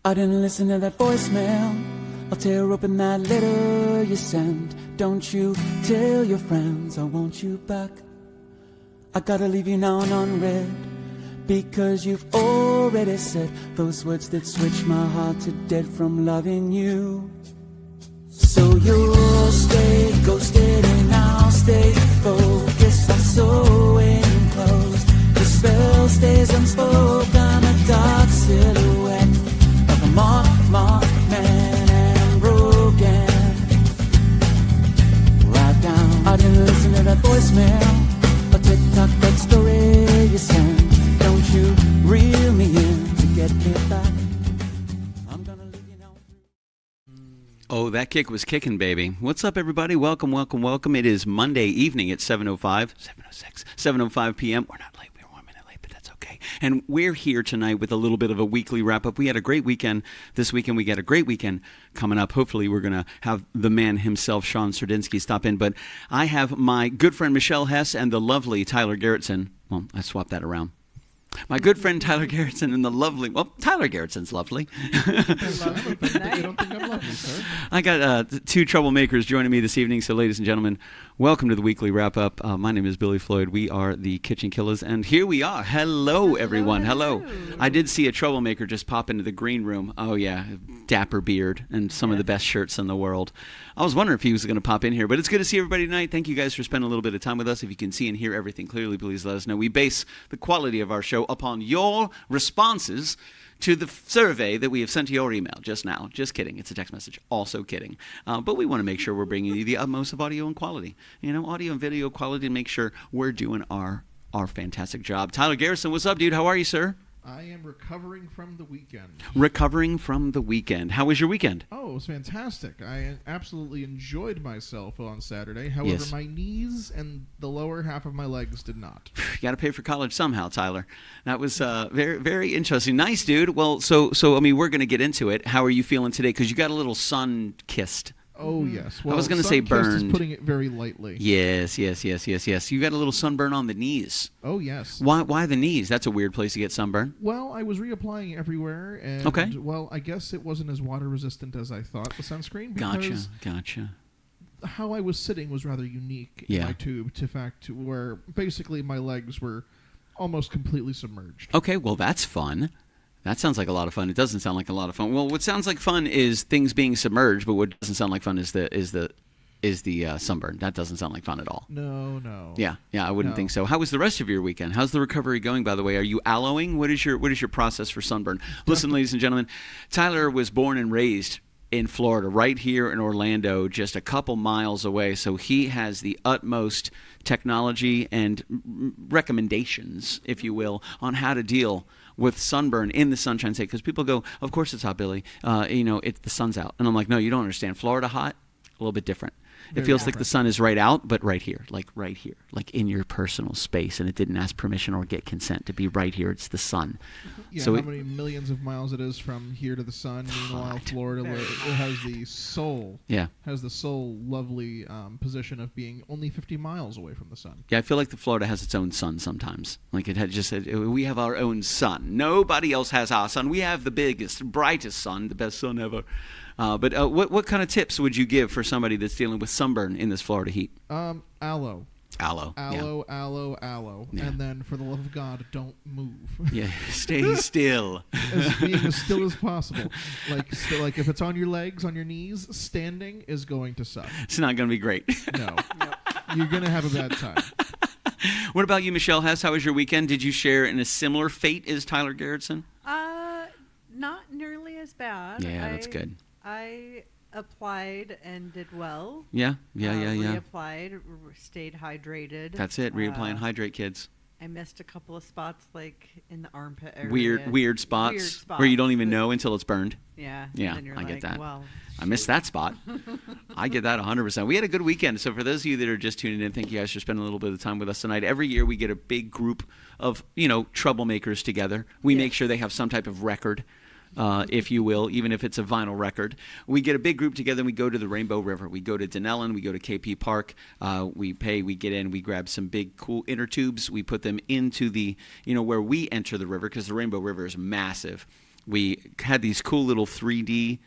I didn't listen to that voicemail. I'll tear open that letter you sent. Don't you tell your friends I want you back. I gotta leave you now and unread, because you've already said those words that switch my heart to dead from loving you. So you'll stay ghosted and I'll stay focused. I'm so enclosed. The spell stays unspoken. A dark silhouette of a marked man and broken. Right down. I didn't listen to that voicemail. A tick-tock, that story you sent. Don't you reel me in to get me back. I'm gonna leave you now. Oh, that kick was kicking, baby. What's up, everybody? Welcome. It is Monday evening at 7:05 p.m. We're not late. We're 1 minute late, but that's okay. And we're here tonight with a little bit of a weekly wrap-up. We had a great weekend this weekend. We got a great weekend coming up. Hopefully, we're going to have the man himself, Sean Serdinsky, stop in. But I have my good friend Michelle Hess and the lovely Tyler Gerritsen. Well, I swapped that around. My good friend Tyler Gerritsen and the lovely, well, Tyler Gerritsen's lovely. You don't think I'm lovely, sir? I got two troublemakers joining me this evening. So, ladies and gentlemen, welcome to the weekly wrap-up. My name is Billy Floyd. We are the KitchenKillaz, and here we are. Hello, everyone. Hello. I did see a troublemaker just pop into the green room. Oh, yeah, dapper beard and some of the best shirts in the world. I was wondering if he was going to pop in here, but it's good to see everybody tonight. Thank you guys for spending a little bit of time with us. If you can see and hear everything clearly, please let us know. We base the quality of our show upon your responses to the survey that we have sent to your email just now. Just kidding. It's a text message. Also kidding. But we want to make sure we're bringing you the utmost of audio and quality. You know, audio and video quality to make sure we're doing our fantastic job. Tyler Garrison, what's up, dude? How are you, sir? I am recovering from the weekend. Recovering from the weekend. How was your weekend? Oh, it was fantastic. I absolutely enjoyed myself on Saturday. However, my knees and the lower half of my legs did not. You got to pay for college somehow, Tyler. That was very, very interesting. Nice, dude. Well, so I mean, we're going to get into it. How are you feeling today? Because you got a little sun-kissed. Oh, yes. Well, I was going to say burned. Is putting it very lightly. Yes. You got a little sunburn on the knees. Oh, yes. Why the knees? That's a weird place to get sunburn. Well, I was reapplying everywhere, and well, I guess it wasn't as water resistant as I thought, the sunscreen. Because Gotcha. how I was sitting was rather unique in my tube, to where basically my legs were almost completely submerged. Okay, well, that's fun. That sounds like a lot of fun. It doesn't sound like a lot of fun. Well, what sounds like fun is things being submerged, but what doesn't sound like fun is the sunburn. That doesn't sound like fun at all. No. Yeah, I wouldn't think so. How was the rest of your weekend? How's the recovery going, by the way? Are you aloeing? What is your process for sunburn? Listen, ladies and gentlemen, Tyler was born and raised in Florida, right here in Orlando, just a couple miles away. So he has the utmost technology and recommendations, if you will, on how to deal with sunburn in the Sunshine State. Because people go, of course it's hot, Billy. The sun's out. And I'm like, no, you don't understand. Florida hot, a little bit different. It feels like the sun is right out, but right here, like in your personal space, and it didn't ask permission or get consent to be right here. It's the sun. Yeah, so how many millions of miles it is from here to the sun? Meanwhile, Florida, it has the sole lovely position of being only 50 miles away from the sun. Yeah, I feel like Florida has its own sun sometimes. Like we have our own sun. Nobody else has our sun. We have the biggest, brightest sun, the best sun ever. But what kind of tips would you give for somebody that's dealing with sunburn in this Florida heat? Aloe. Aloe. Yeah. And then, for the love of God, don't move. Yeah, stay still. Being as still as possible. Like if it's on your legs, on your knees, standing is going to suck. It's not going to be great. No. You're going to have a bad time. What about you, Michelle Hess? How was your weekend? Did you share in a similar fate as Tyler Gerritsen? Not nearly as bad. Yeah, that's good. I applied and did well. Yeah. Reapplied, stayed hydrated. That's it. Reapply and hydrate, kids. I missed a couple of spots, like in the armpit area. Weird spots where you don't even know until it's burned. Yeah. I get that. Well, I missed that spot. I get that 100%. We had a good weekend. So for those of you that are just tuning in, thank you guys for spending a little bit of time with us tonight. Every year we get a big group of, troublemakers together. We make sure they have some type of record. If you will, even if it's a vinyl record. We get a big group together and we go to the Rainbow River. We go to Denellen, we go to KP Park, we get in, we grab some big cool inner tubes, we put them into the, where we enter the river, because the Rainbow River is massive. We had these cool little 3D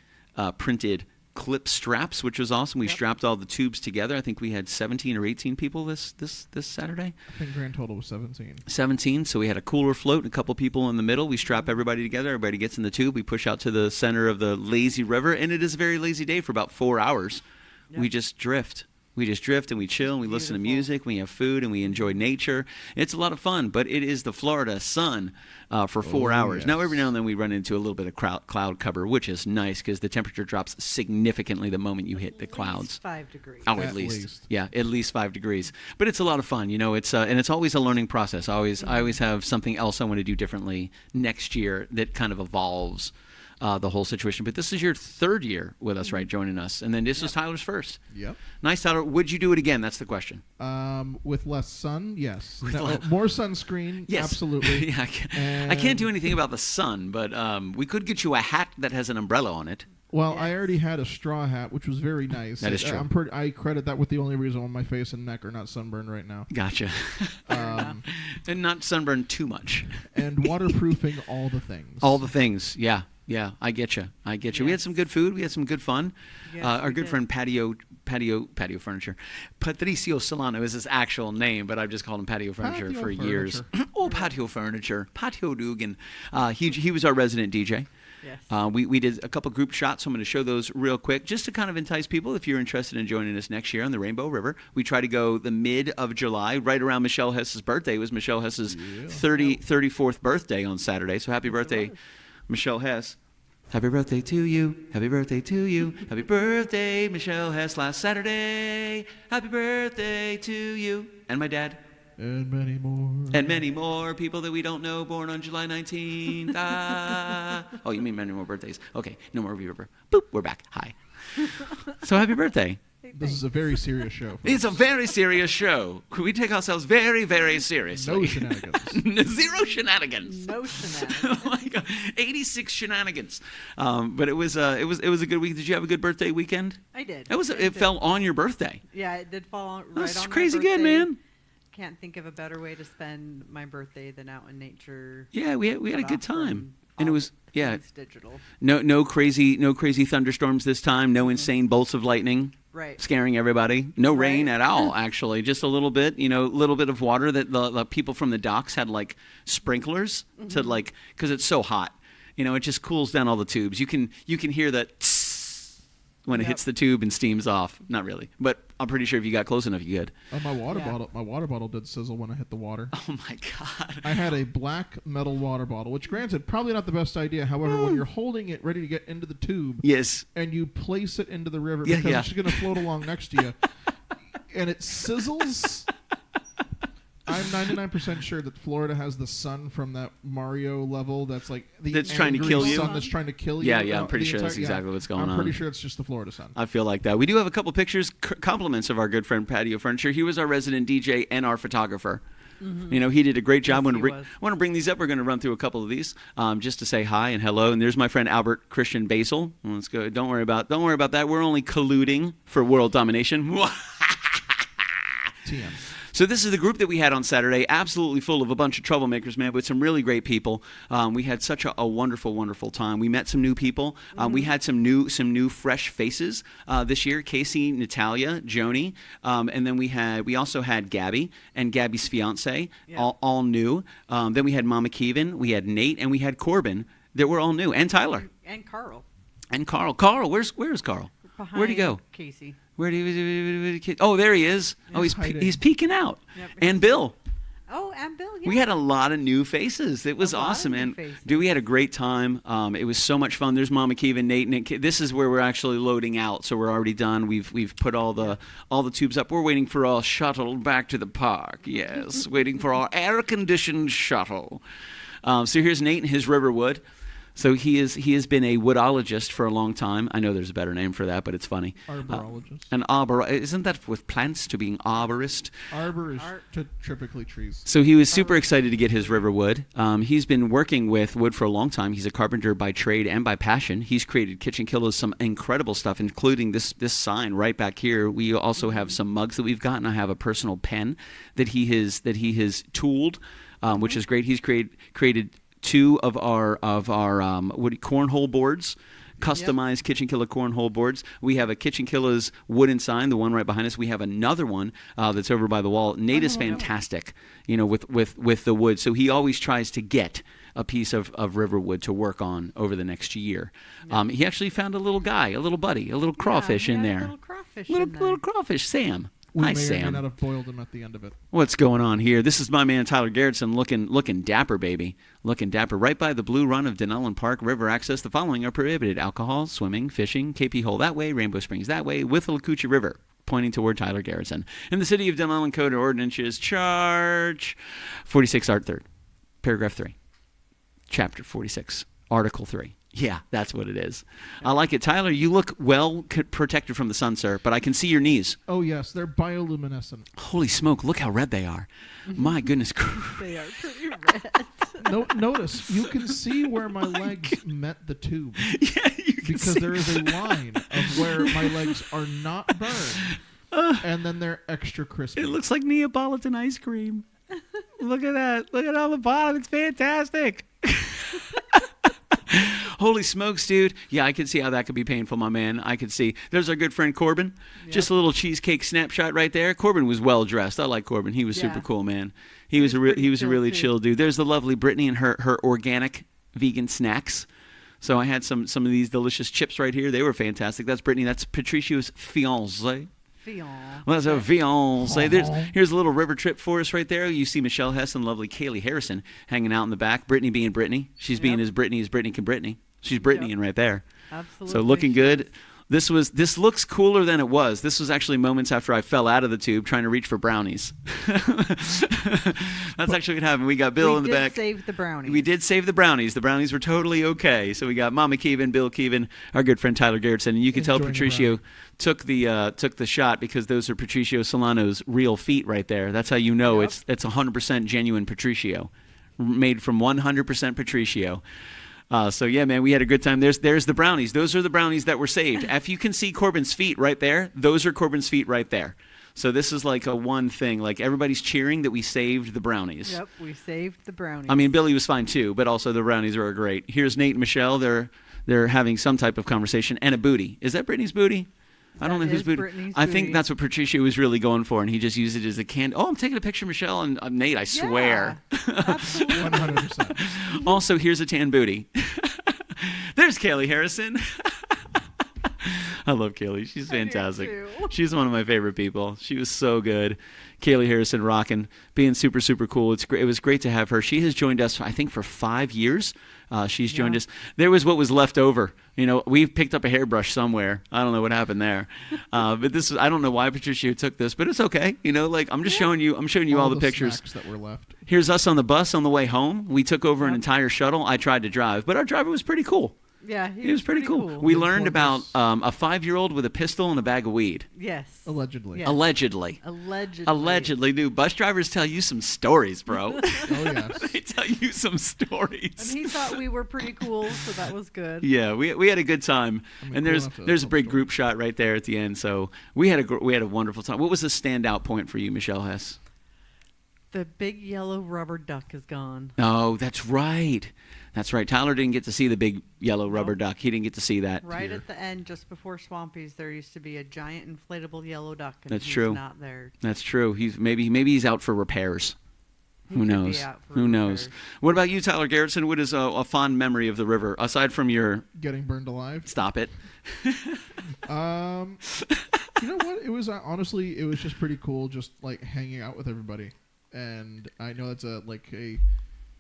printed clip straps, which was awesome. We strapped all the tubes together. I think we had 17 or 18 people this Saturday. I think grand total was 17. 17. So we had a cooler float and a couple people in the middle. We strap everybody together. Everybody gets in the tube. We push out to the center of the lazy river, and it is a very lazy day for about 4 hours. Yep. We just drift. We just drift and we chill and we listen to music, we have food and we enjoy nature. It's a lot of fun, but it is the Florida sun for 4 hours. Yes. Now, every now and then we run into a little bit of cloud cover, which is nice because the temperature drops significantly the moment you hit the clouds. 5 degrees. Oh, at least. Yeah, at least 5 degrees. But it's a lot of fun, you know. It's and it's always a learning process. I always have something else I want to do differently next year that kind of evolves the whole situation. But this is your third year with us, right, joining us. And then this was Tyler's first. Yep. Nice, Tyler. Would you do it again? That's the question. With less sun, yes. More sunscreen, yes. Absolutely. Yeah, I can't do anything about the sun, but we could get you a hat that has an umbrella on it. Well, yes. I already had a straw hat, which was very nice. That is true. I credit that with the only reason why my face and neck are not sunburned right now. Gotcha. And not sunburned too much. And waterproofing all the things. All the things, yeah. Yeah, I get you. Yes. We had some good food. We had some good fun. Yes, our good friend Patio Furniture. Patricio Solano is his actual name, but I've just called him Patio Furniture for years. Oh, Patio Furniture. Patio Dugan. He was our resident DJ. Yes. We did a couple group shots, so I'm going to show those real quick just to kind of entice people if you're interested in joining us next year on the Rainbow River. We try to go the mid of July, right around Michelle Hess's birthday. It was Michelle Hess's 34th birthday on Saturday, so happy birthday, Michelle Hess. Happy birthday to you. Happy birthday to you. Happy birthday, Michelle Hess, last Saturday. Happy birthday to you. And my dad. And many more. And many more people that we don't know born on July 19th. Oh, you mean many more birthdays. Okay, no more reverb. Boop, we're back. Hi. So happy birthday. This is a very serious show. Folks. It's a very serious show. We take ourselves very, very seriously. No shenanigans. Zero shenanigans. No shenanigans. Oh my God. 86 shenanigans. But it was a good week. Did you have a good birthday weekend? I did. It fell on your birthday. Yeah, it did fall right on That's my crazy birthday. good, man. Can't think of a better way to spend my birthday than out in nature. Yeah, we had a good time. And it was digital. No crazy thunderstorms this time. No insane bolts of lightning. Right. Scaring everybody. No rain at all, actually. Just a little bit, little bit of water that the people from the docks had like sprinklers to like, because it's so hot. It just cools down all the tubes. You can hear that when it hits the tube and steams off. Not really, but I'm pretty sure if you got close enough, you could. My water bottle did sizzle when I hit the water. Oh my God! I had a black metal water bottle, which granted, probably not the best idea. However, when you're holding it ready to get into the tube, yes, and you place it into the river because it's just going to float along next to you, and it sizzles. I'm 99% sure that Florida has the sun from that Mario level that's like the trying to kill you. Sun that's trying to kill you. Yeah, I'm pretty sure that's exactly what's going on. I'm pretty sure it's just the Florida sun. I feel like that. We do have a couple pictures, compliments of our good friend Patio Furniture. He was our resident DJ and our photographer. Mm-hmm. He did a great job. I want to bring these up. We're going to run through a couple of these just to say hi and hello. And there's my friend Albert Christian Basil. Let's go. Don't worry about that. We're only colluding for world domination. TM. So this is the group that we had on Saturday, absolutely full of a bunch of troublemakers, man, with some really great people. We had such a wonderful, wonderful time. We met some new people. We had some new fresh faces this year. Casey, Natalia, Joni, and then we also had Gabby and Gabby's fiance, all new. Then we had Mama Keevan, we had Nate, and we had Corbin that were all new, and Tyler. And Carl. Carl, where's Carl? Behind Where'd he go? Casey. Oh, there he is. He's peeking out. Yep. And Bill. Oh, and Bill, yeah. We had a lot of new faces. It was awesome, man. Dude, we had a great time. It was so much fun. There's Mama Keevan, Nate, and this is where we're actually loading out, so we're already done. We've put all the tubes up. We're waiting for our shuttle back to the park. Yes, waiting for our air-conditioned shuttle. So here's Nate and his Riverwood. So he has been a woodologist for a long time. I know there's a better name for that, but it's funny. Arborologist. Isn't that with plants to being arborist? Arbor is typically trees. So he was super excited to get his Riverwood. He's been working with wood for a long time. He's a carpenter by trade and by passion. He's created KitchenKillaz some incredible stuff, including this sign right back here. We also have some mugs that we've gotten. I have a personal pen that he has tooled, which is great. He's created 2 of our cornhole boards. Customized KitchenKillaz cornhole boards. We have a KitchenKillaz wooden sign, the one right behind us. We have another one that's over by the wall. Nate is fantastic, with the wood. So he always tries to get a piece of riverwood to work on over the next year. Yeah. He actually found a little guy, a little buddy, a little crawfish in there. Little crawfish, Sam. We Hi, may Sam. or may not have boiled him at the end of it. What's going on here? This is my man Tyler Gerritsen looking dapper, baby. Looking dapper. Right by the blue run of Denellen Park River access. The following are prohibited: alcohol, swimming, fishing, KP Hole that way, Rainbow Springs that way, Withlacoochee River, pointing toward Tyler Gerritsen. In the city of Denellen Code of Ordinances, Charge 46 Art 3rd, Paragraph 3, Chapter 46, Article 3. Yeah, that's what it is. I like it. Tyler, you look well protected from the sun, sir, but I can see your knees. Oh, yes. They're bioluminescent. Holy smoke, look how red they are. My goodness. They are pretty red. Notice, you can see where my legs met the tube. Yeah, you can because see. There is a line of where my legs are not burned, and then they're extra crispy. It looks like Neapolitan ice cream. Look at that. Look at all the bottom. It's fantastic. Holy smokes, dude. Yeah, I can see how that could be painful, my man. I could see. There's our good friend Corbin. Yep. Just a little cheesecake snapshot right there. Corbin was well dressed. I like Corbin. He was super cool, man. He was a really chill dude. There's the lovely Brittany and her organic vegan snacks. So I had some of these delicious chips right here. They were fantastic. That's Brittany. That's Patricio's fiancé. Well, that's a fiancé. Here's a little river trip for us right there. You see Michelle Hess and lovely Kaylee Harrison hanging out in the back. Brittany being Brittany. She's being as Brittany can Brittany. She's Brittany right there. Absolutely. So looking good. This looks cooler than it was. This was actually moments after I fell out of the tube trying to reach for brownies. That's actually what happened. We got Bill in the back. We did save the brownies. We did save the brownies. The brownies were totally okay. So we got Mama Keevan, Bill Keevan, our good friend Tyler Gerritsen, and you can tell Patricio took the shot because those are Patricio Solano's real feet right there. That's how you know it's 100% genuine Patricio, made from 100% Patricio. So yeah, man, we had a good time. There's the brownies. Those are the brownies that were saved. If you can see Corbin's feet right there, those are Corbin's feet right there. So this is like a one thing. Like everybody's cheering that we saved the brownies. Yep, we saved the brownies. I mean, Billy was fine too, but also the brownies are great. Here's Nate and Michelle. They're having some type of conversation and a booty. Is that Brittany's booty? I don't know whose booty. I think that's what Patricia was really going for, and he just used it as a can. Oh, I'm taking a picture of Michelle and Nate. I swear. Absolutely. 100%. Also, here's a tan booty. There's Kaylee Harrison. I love Kaylee. She's fantastic. She's one of my favorite people. She was so good. Kaylee Harrison rocking, being super, super cool. It was great to have her. She has joined us, I think, for 5 years. She's joined us. There was what was left over. We picked up a hairbrush somewhere. I don't know what happened there. But this is, I don't know why Patricia took this, but it's okay. I'm just showing you all the pictures. Snacks that were left. Here's us on the bus on the way home. We took over an entire shuttle. I tried to drive, but our driver was pretty cool. Yeah, he was pretty cool. We learned about a 5-year-old with a pistol and a bag of weed. Yes. Allegedly. Yes. Allegedly, dude. Bus drivers tell you some stories, bro. Oh, yes. They tell you some stories. And he thought we were pretty cool, so that was good. Yeah, we had a good time. And there's a big group shot right there at the end. So we had a wonderful time. What was the standout point for you, Michelle Hess? The big yellow rubber duck is gone. Oh, that's right. That's right. Tyler didn't get to see the big yellow rubber duck. He didn't get to see that. Right at the end, just before Swampy's, there used to be a giant inflatable yellow duck, and That's he's true. not there. That's true. Maybe he's out for repairs. Who knows? Who knows? What about you, Tyler Gerritsen? What is a fond memory of the river aside from your getting burned alive? Stop it. You know what? It was honestly, it was just pretty cool, just like hanging out with everybody. And I know that's a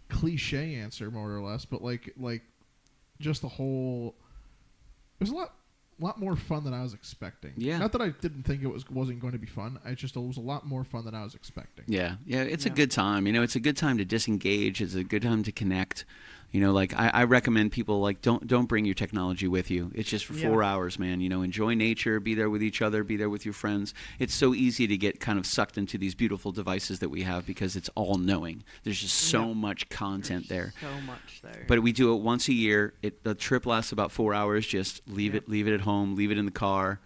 cliche answer more or less, but like just the whole, it was a lot more fun than I was expecting. Yeah. Not that I didn't think it wasn't going to be fun. It was a lot more fun than I was expecting. Yeah. It's a good time. It's a good time to disengage. It's a good time to connect. I recommend people don't bring your technology with you. It's just for 4 hours, man. Enjoy nature, be there with each other, be there with your friends. It's so easy to get kind of sucked into these beautiful devices that we have because it's all knowing. There's just so much content there. So much there. But we do it once a year. The trip lasts about 4 hours. Just leave it at home, leave it in the car.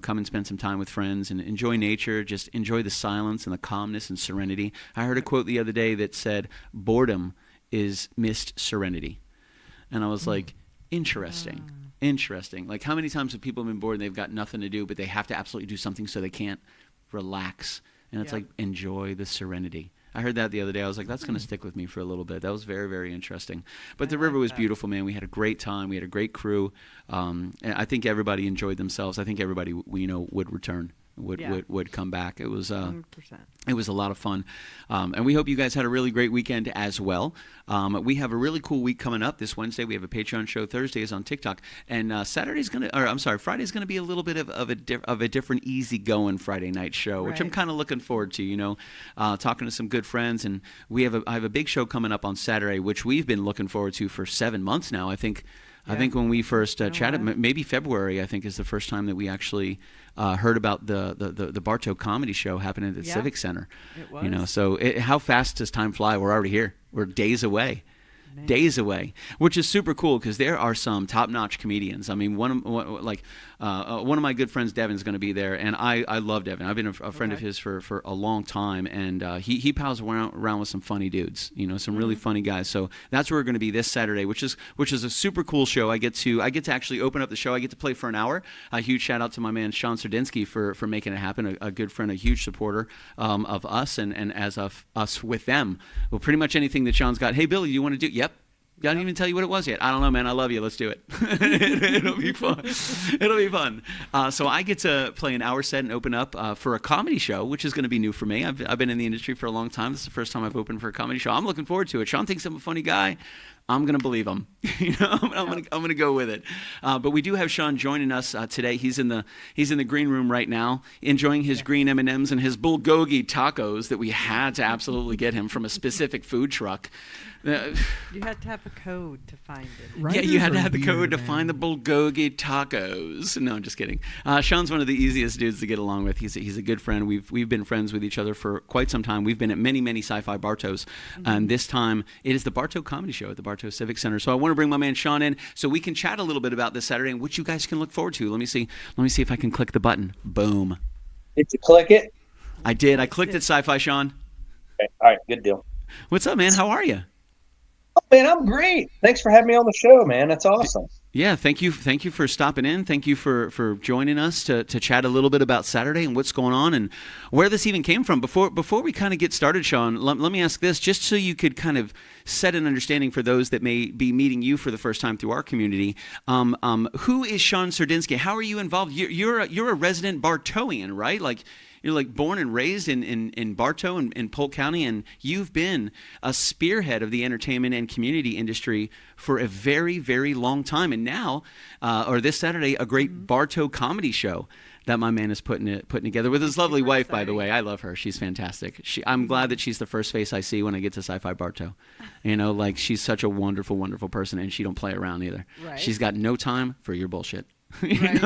Come and spend some time with friends and enjoy nature. Just enjoy the silence and the calmness and serenity. I heard a quote the other day that said, boredom is missed serenity. And I was like, interesting. Interesting. Like, how many times have people been bored and they've got nothing to do, but they have to absolutely do something so they can't relax? And it's like, enjoy the serenity. I heard that the other day. I was like, that's going to stick with me for a little bit. That was very, very interesting. But the river was beautiful, man. We had a great time. We had a great crew. And I think everybody enjoyed themselves. I think everybody, would return. Would come back. It was 100%. It was a lot of fun, and we hope you guys had a really great weekend as well. We have a really cool week coming up. This Wednesday we have a Patreon show. Thursday is on TikTok, and Friday's gonna be a little bit of a different, easygoing Friday night show, which I'm kind of looking forward to. Talking to some good friends, and I have a big show coming up on Saturday, which we've been looking forward to for 7 months now. I think when we first chatted, maybe February, I think, is the first time that we actually heard about the Bartow comedy show happening at the Civic Center. It was. So how fast does time fly? We're already here. We're days away. Days away, which is super cool because there are some top-notch comedians. I mean, one of my good friends, Devin's going to be there, and I love Devin. I've been a friend of his for a long time, and he pals around with some funny dudes, some really funny guys. So that's where we're going to be this Saturday, which is a super cool show. I get to actually open up the show. I get to play for an hour. A huge shout out to my man Sean Sardinsky for making it happen. A good friend, a huge supporter of us, and as of us with them. Well, pretty much anything that Sean's got. Hey, Billy, you want to do? Yep. I didn't even tell you what it was yet. I don't know, man. I love you. Let's do it. It'll be fun. It'll be fun. So I get to play an hour set and open up for a comedy show, which is going to be new for me. I've been in the industry for a long time. This is the first time I've opened for a comedy show. I'm looking forward to it. Sean thinks I'm a funny guy. I'm going to believe him. I'm going to go with it. But we do have Sean joining us today. He's in the green room right now, enjoying his green M&Ms and his bulgogi tacos that we had to absolutely get him from a specific food truck. You had to have a code to find it. Writers you had to are have the code weird, to man. find the bulgogi tacos. No, I'm just kidding. Sean's one of the easiest dudes to get along with. He's a good friend. We've been friends with each other for quite some time. We've been at many sci-fi Bartows, and this time it is the Bartow Comedy Show at the Bartow Civic Center. So I want to bring my man Sean in so we can chat a little bit about this Saturday and what you guys can look forward to. Let me see if I can click the button. Boom. Did you click it? I did. I clicked it, Sci-Fi Sean. Okay. All right, good deal. What's up, man? How are you? Oh, man, I'm great. Thanks for having me on the show, man. That's awesome. Yeah, thank you for stopping in. Thank you for joining us to chat a little bit about Saturday and what's going on and where this even came from. Before we kind of get started, Sean, let me ask this, just so you could kind of set an understanding for those that may be meeting you for the first time through our community. Who is Sean Sardinsky? How are you involved? You're a resident Bartowian, right? Like, you're like born and raised in Bartow in Polk County, and you've been a spearhead of the entertainment and community industry for a very, very long time. And now, or this Saturday, a great Bartow comedy show that my man is putting together with his lovely wife, by the way. I love her. She's fantastic. I'm glad that she's the first face I see when I get to Sci-Fi Bartow. Like, she's such a wonderful, wonderful person, and she don't play around either. Right. She's got no time for your bullshit. Right.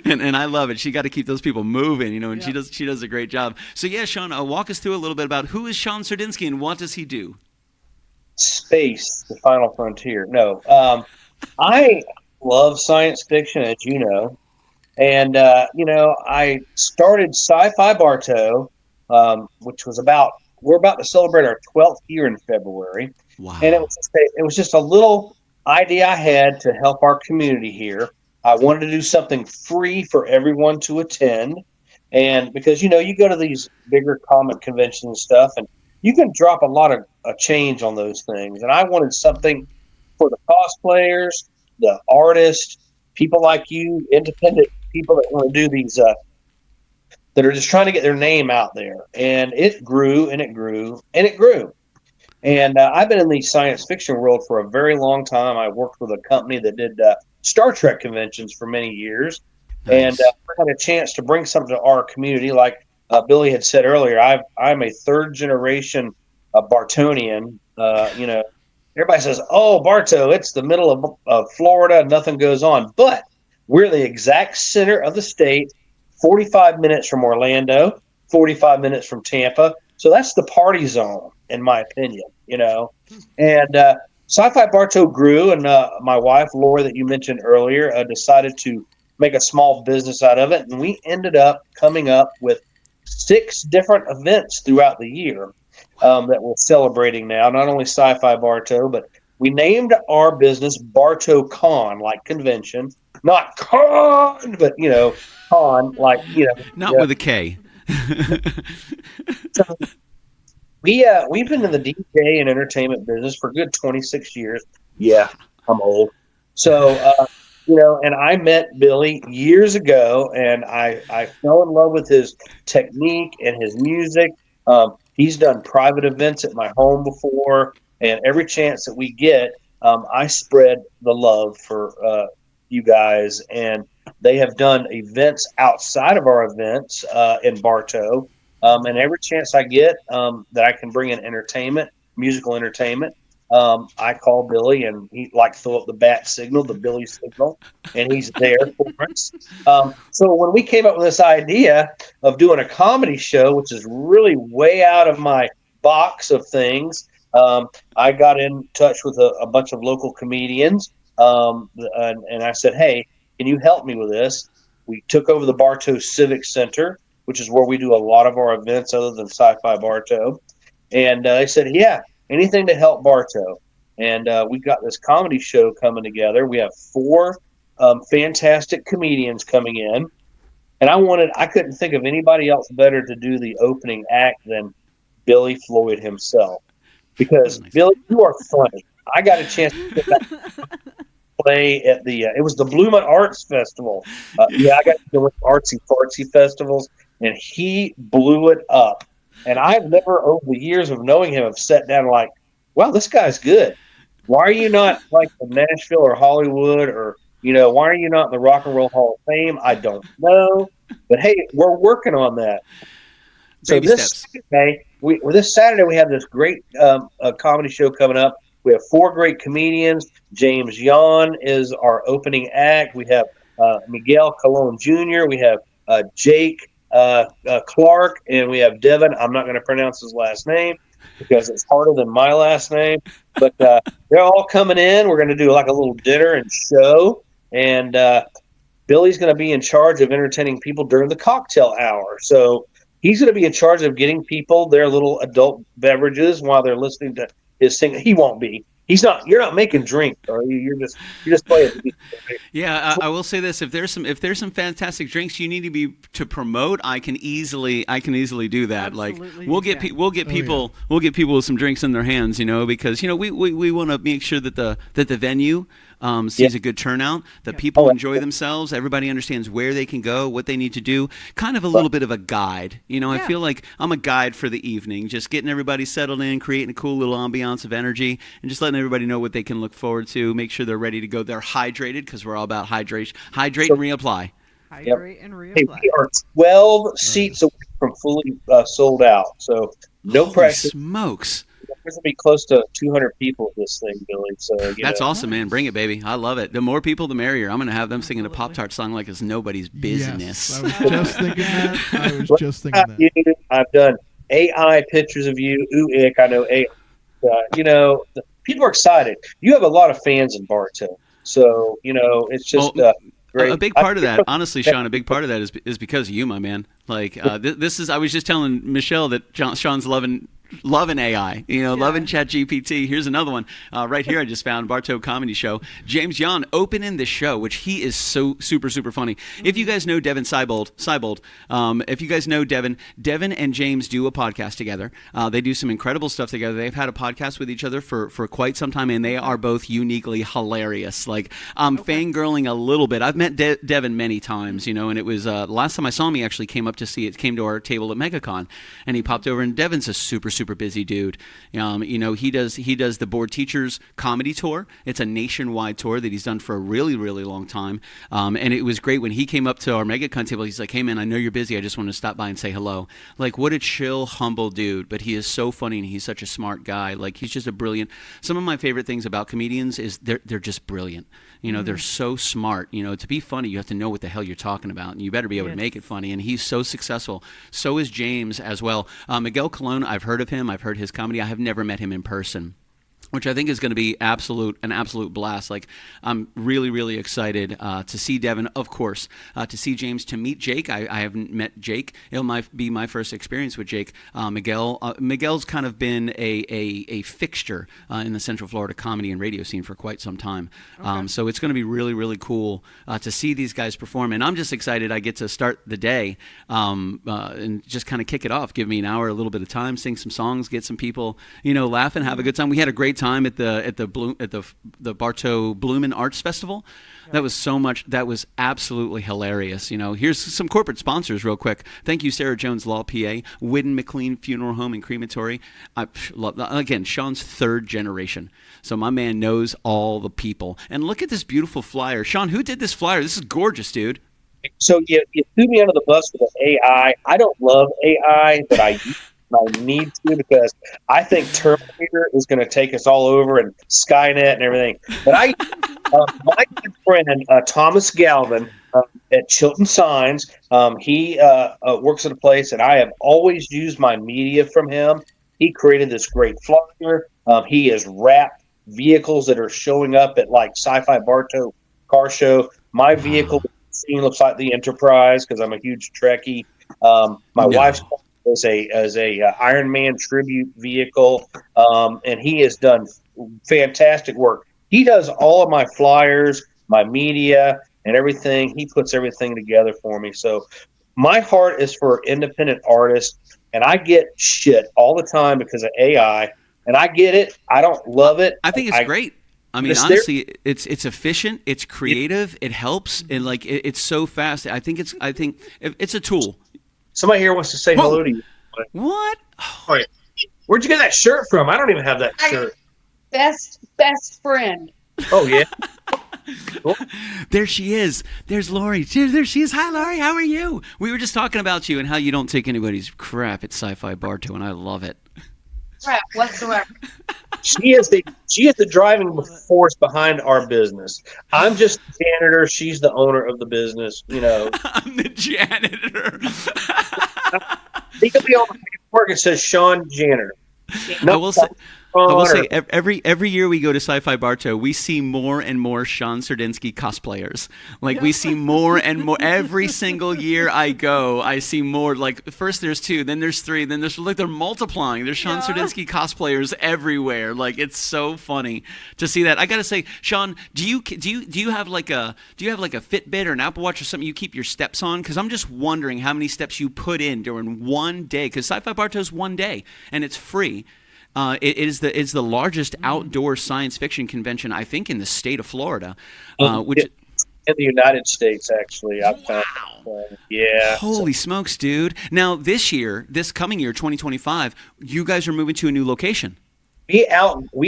And I love it. She got to keep those people moving, and she does a great job. So yeah, Sean, walk us through a little bit about who is Sean Sardinsky and what does he do? Space, the final frontier. No, I love science fiction, as you know, and I started Sci-Fi Bartow, which was we're about to celebrate our 12th year in February. Wow. And it was just a little idea I had to help our community here. I wanted to do something free for everyone to attend. And because, you go to these bigger comic conventions and stuff, and you can drop a lot of change on those things. And I wanted something for the cosplayers, the artists, people like you, independent people that want to do these, that are just trying to get their name out there. And it grew and it grew and it grew. And I've been in the science fiction world for a very long time. I worked with a company that did Star Trek conventions for many years. Nice. And I had a chance to bring something to our community. Like Billy had said earlier, I'm a third generation Bartonian. Everybody says, oh, Bartow, it's the middle of Florida, nothing goes on. But we're the exact center of the state, 45 minutes from Orlando, 45 minutes from Tampa. So that's the party zone, in my opinion, And Sci-Fi Bartow grew, and my wife, Laura, that you mentioned earlier, decided to make a small business out of it. And we ended up coming up with 6 different events throughout the year. that we're celebrating now. Not only Sci-Fi Bartow, but we named our business Bartow Con, like convention, not con, but con, like Not with a K. So we've been in the DJ and entertainment business for a good 26 years. Yeah, I'm old. So and I met Billy years ago, and I fell in love with his technique and his music. He's done private events at my home before, and every chance that we get, I spread the love for you guys. And they have done events outside of our events in Bartow. And every chance I get that I can bring in entertainment, musical entertainment, I call Billy, and he throw up the bat signal, the Billy signal, and he's there for us. So when we came up with this idea of doing a comedy show, which is really way out of my box of things, I got in touch with a bunch of local comedians, and I said, "Hey, can you help me with this?" We took over the Bartow Civic Center, which is where we do a lot of our events other than Sci-Fi Bartow. And they said, yeah, anything to help Bartow. And we got this comedy show coming together. We have 4 fantastic comedians coming in. And I couldn't think of anybody else better to do the opening act than Billy Floyd himself. Because, Billy, you are funny. I got a chance to get that play at it was the Blooming Arts Festival. I got to go with artsy fartsy festivals, and he blew it up. And I've never, over the years of knowing him, have sat down like, wow, this guy's good. Why are you not like in Nashville or Hollywood, or why are you not in the Rock and Roll Hall of Fame? I don't know, but hey, we're working on that. So this Saturday we have this great comedy show coming up. We have 4 great comedians. James Yan is our opening act. We have Miguel Colon Jr. We have Jake Clark, and we have Devin. I'm not going to pronounce his last name because it's harder than my last name. But they're all coming in. We're going to do like a little dinner and show. And Billy's going to be in charge of entertaining people during the cocktail hour. So he's going to be in charge of getting people their little adult beverages while they're listening to his singing. He won't be. He's not. You're not making drink, are you? You're just playing. Yeah, I will say this: if there's some fantastic drinks you need to promote, I can easily do that. Absolutely, we'll get people with some drinks in their hands, because we want to make sure that the venue sees a good turnout, that people enjoy themselves, everybody understands where they can go, what they need to do, kind of a little bit of a guide. I feel like I'm a guide for the evening, just getting everybody settled in, creating a cool little ambiance of energy, and just letting everybody know what they can look forward to, make sure they're ready to go. They're hydrated, because we're all about hydration. Hydrate and reapply. Hydrate and reapply. Hey, we are 12 seats away from fully sold out, so no Holy pressure. Smokes. There's going to be close to 200 people at this thing, Billy. So that's awesome, man. Bring it, baby. I love it. The more people, the merrier. I'm going to have them singing a Pop-Tart song like it's nobody's business. Yes, I was just thinking that. I've done AI pictures of you. Ooh, ick. I know AI. People are excited. You have a lot of fans in Bartow. So, it's just great. A big part of that, honestly, Sean, a big part of that is because of you, my man. Like, this is, I was just telling Michelle that Sean's loving AI, loving ChatGPT. Here's another one right here. I just found Bartow Comedy Show. James Yan opening the show, which he is so super, super funny. Mm-hmm. If you guys know Devin Seibold, if you guys know Devin and James do a podcast together. They do some incredible stuff together. They've had a podcast with each other for quite some time, and they are both uniquely hilarious. Like, I'm fangirling a little bit. I've met Devin many times, and it was last time I saw him, he actually came to our table at MegaCon, and he popped over, and Devin's a super busy dude. He does the Board Teachers Comedy Tour. It's a nationwide tour that he's done for a really, really long time. And it was great when he came up to our MegaCon table. He's like, "Hey man, I know you're busy. I just want to stop by and say hello." Like, what a chill, humble dude. But he is so funny, and he's such a smart guy. Like, he's just a brilliant. Some of my favorite things about comedians is they're just brilliant. They're so smart. To be funny, you have to know what the hell you're talking about, and you better be able to make it funny. And he's so successful. So is James as well. Miguel Colon, I've heard of him. I've heard his comedy. I have never met him in person. which I think is going to be an absolute blast. Like, I'm really, really excited to see Devin, of course, to see James, to meet Jake. I haven't met Jake. It'll be my first experience with Jake. Miguel's kind of been a fixture in the Central Florida comedy and radio scene for quite some time. Okay. So it's going to be really, really cool to see these guys perform. And I'm just excited I get to start the day and just kind of kick it off. Give me an hour, a little bit of time, sing some songs, get some people, laughing, have a good time. We had a great time at the Bartow Bloomin' Arts Festival. That was so much. That was absolutely hilarious. Here's some corporate sponsors real quick. Thank you, Sarah Jones Law PA, Whidden McLean Funeral Home and Crematory. Again, Sean's third generation. So my man knows all the people. And look at this beautiful flyer. Sean, who did this flyer? This is gorgeous, dude. So you threw me under the bus with the AI. I don't love AI, but I need to, because I think Terminator is going to take us all over, and Skynet and everything. But my good friend Thomas Galvin at Chilton Signs, he works at a place, and I have always used my media from him. He created this great flyer. He has wrapped vehicles that are showing up at like Sci-Fi Bartow Car Show. My vehicle looks like the Enterprise because I'm a huge Trekkie. My wife's as a Iron Man tribute vehicle, and he has done fantastic work. He does all of my flyers, my media, and everything. He puts everything together for me. So my heart is for independent artists, and I get shit all the time because of AI, and I get it. I don't love it. I think it's great. I mean, honestly, it's efficient, it's creative, it helps, and it's so fast. I think it's a tool. Somebody here wants to say hello to you. What? Oh, where'd you get that shirt from? I don't even have that shirt. Best friend. Oh, yeah. Cool. There she is. There's Lori. There she is. Hi, Lori. How are you? We were just talking about you and how you don't take anybody's crap at Sci-Fi Bartow, and I love it. Crap whatsoever. She is the driving force behind our business. I'm just the janitor. She's the owner of the business. I'm the janitor. He could be on the paperwork. It says Sean Janitor. I will say every year we go to Sci-Fi Bartow, we see more and more Sean Sardinsky cosplayers. Like, we see more and more. Every single year I go, I see more. Like, first there's 2, then there's 3, then there's, like, they're multiplying. There's Sean Sardinsky cosplayers everywhere. Like, it's so funny to see that. I gotta say, Sean, do you have like a Fitbit or an Apple Watch or something you keep your steps on? Because I'm just wondering how many steps you put in during one day. Because Sci-Fi Bartow's one day and it's free. It's the largest outdoor science fiction convention, I think, in the state of Florida, which in the United States, actually. Wow! Yeah. Holy smokes, dude! Now this coming year, 2025, you guys are moving to a new location. We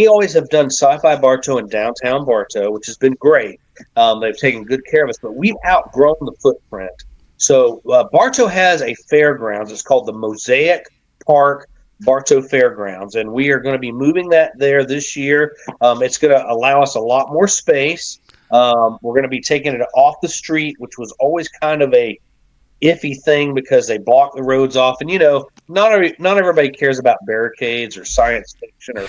always have done Sci-Fi Bartow in downtown Bartow, which has been great. They've taken good care of us, but we've outgrown the footprint. So Bartow has a fairgrounds. It's called the Mosaic Park Bartow Fairgrounds, and we are going to be moving that there this year. It's going to allow us a lot more space. We're going to be taking it off the street, which was always kind of a iffy thing because they block the roads off, and not everybody cares about barricades or science fiction or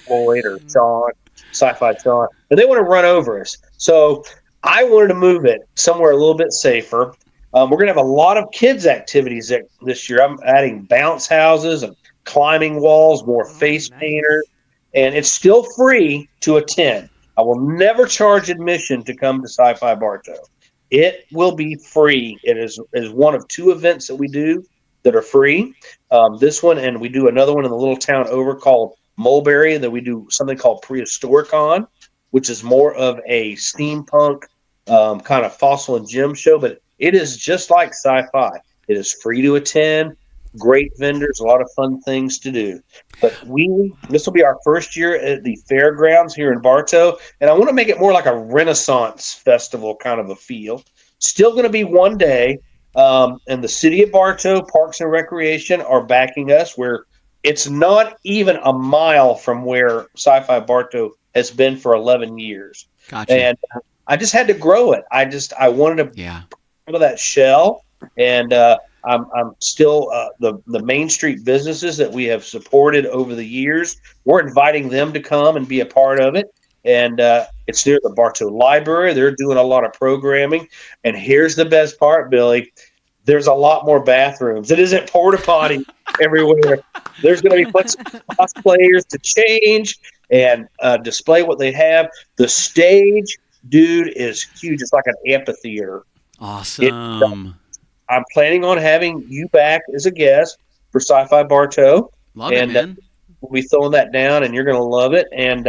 Floyd or Sean, Sci-Fi Sean, and they want to run over us. So I wanted to move it somewhere a little bit safer. We're going to have a lot of kids activities this year. I'm adding bounce houses and climbing walls, more face painters, and it's still free to attend. I will never charge admission to come to Sci-Fi Bartow. It will be free. It is one of 2 events that we do that are free. This one, and we do another one in the little town over called Mulberry, and then we do something called Prehistoricon, which is more of a steampunk kind of fossil and gem show, but it is just like sci-fi. It is free to attend. Great vendors, a lot of fun things to do. But this will be our first year at the fairgrounds here in Bartow, and I want to make it more like a Renaissance festival kind of a feel. Still going to be one day, and the city of Bartow, Parks and Recreation are backing us. Where it's not even a mile from where Sci-Fi Bartow has been for 11 years. Gotcha. And I just had to grow it. I wanted to out of that shell, and I'm still the Main Street businesses that we have supported over the years. We're inviting them to come and be a part of it. And it's near the Bartow Library. They're doing a lot of programming. And here's the best part, Billy. There's a lot more bathrooms. It isn't porta potty everywhere. There's going to be plenty of cosplayers to change and display what they have. The stage, dude, is huge. It's like an amphitheater. Awesome. I'm planning on having you back as a guest for Sci-Fi Bartow. Love it, man. We'll be throwing that down, and you're going to love it. And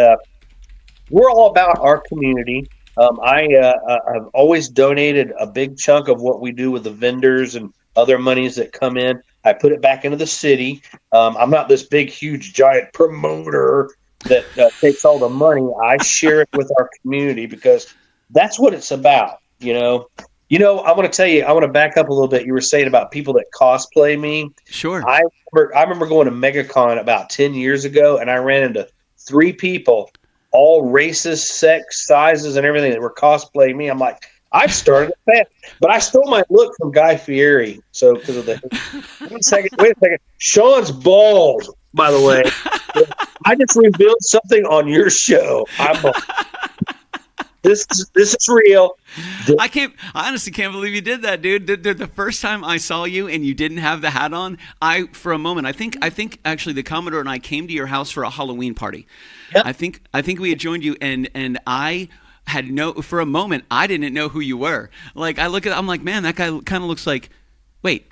we're all about our community. I've always donated a big chunk of what we do with the vendors and other monies that come in. I put it back into the city. I'm not this big, huge, giant promoter that takes all the money. I share it with our community because that's what it's about. I want to tell you, I want to back up a little bit. You were saying about people that cosplay me. Sure. I remember going to MegaCon about 10 years ago, and I ran into 3 people, all races, sex, sizes, and everything that were cosplaying me. I'm like, I've started a fan, but I stole my look from Guy Fieri. So because of the wait a second. Sean's bald, by the way. I just revealed something on your show. This is real. I honestly can't believe you did that, dude. The first time I saw you and you didn't have the hat on, for a moment, I think actually the Commodore and I came to your house for a Halloween party. Yep. I think we had joined you, and I had for a moment I didn't know who you were. Like I'm like, man, that guy kind of looks like, wait,